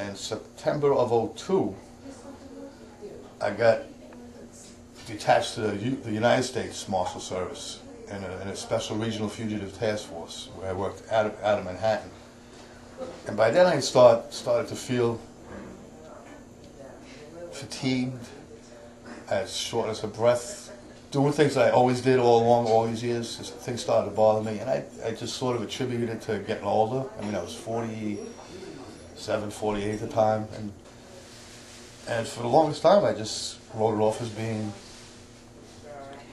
in September of '02, I got detached to the United States Marshal Service in a special regional fugitive task force where I worked out of Manhattan. And by then I started to feel fatigued, I had shortness of breath, doing things that I always did all along, all these years. Things started to bother me, and I just sort of attributed it to getting older. I mean, I was 47, 48 at the time, and for the longest time I just wrote it off as being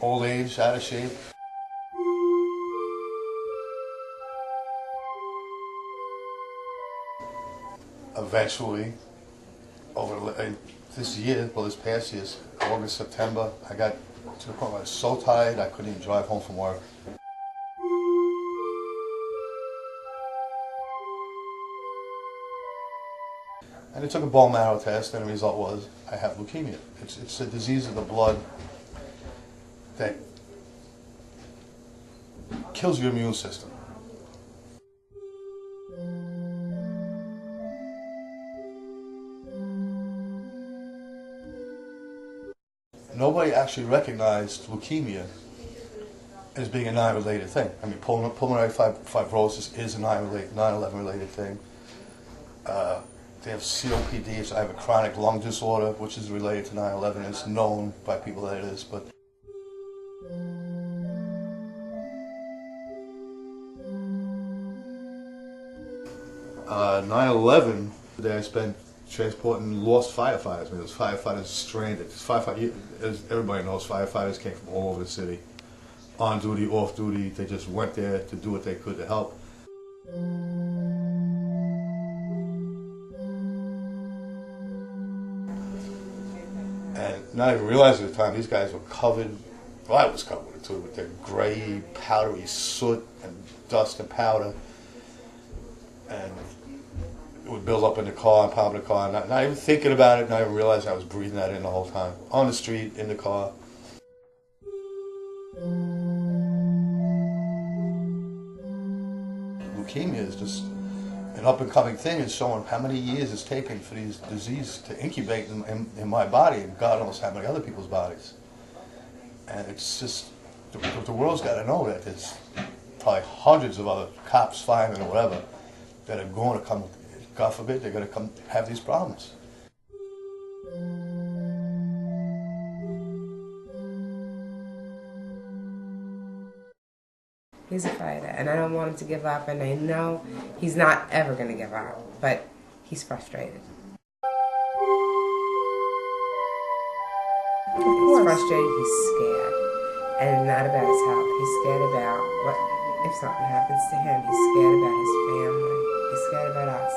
old age, out of shape. Eventually, over this past year, August, September, I got to the point where I was so tired I couldn't even drive home from work. And I took a bone marrow test, and the result was I have leukemia. It's a disease of the blood that kills your immune system. Nobody actually recognized leukemia as being a non-related thing. I mean, pulmonary fibrosis is a 9/11 related thing. They have COPD, so I have a chronic lung disorder, which is related to 9/11. It's known by people that it is, but 9/11, I spent transporting lost firefighters. I mean, those firefighters stranded. As everybody knows, firefighters came from all over the city, on duty, off duty. They just went there to do what they could to help. And not even realizing at the time, these guys were covered, well, I was covered with it too, with their gray, powdery soot and dust and powder. And it would build up in the car and pop in the car, not even thinking about it, not even realizing I was breathing that in the whole time. On the street, in the car. Leukemia is just an up-and-coming thing. It's showing how many years it's taken for these diseases to incubate in my body, and God knows how many other people's bodies. And it's just, the world's got to know that there's probably hundreds of other cops, firemen, or whatever, that are going to come, God forbid, they're going to come have these problems. He's a fighter, and I don't want him to give up, and I know he's not ever going to give up, but he's frustrated. He's frustrated, he's scared, and not about his health. He's scared about what if something happens to him. He's scared about his family. He's scared about us.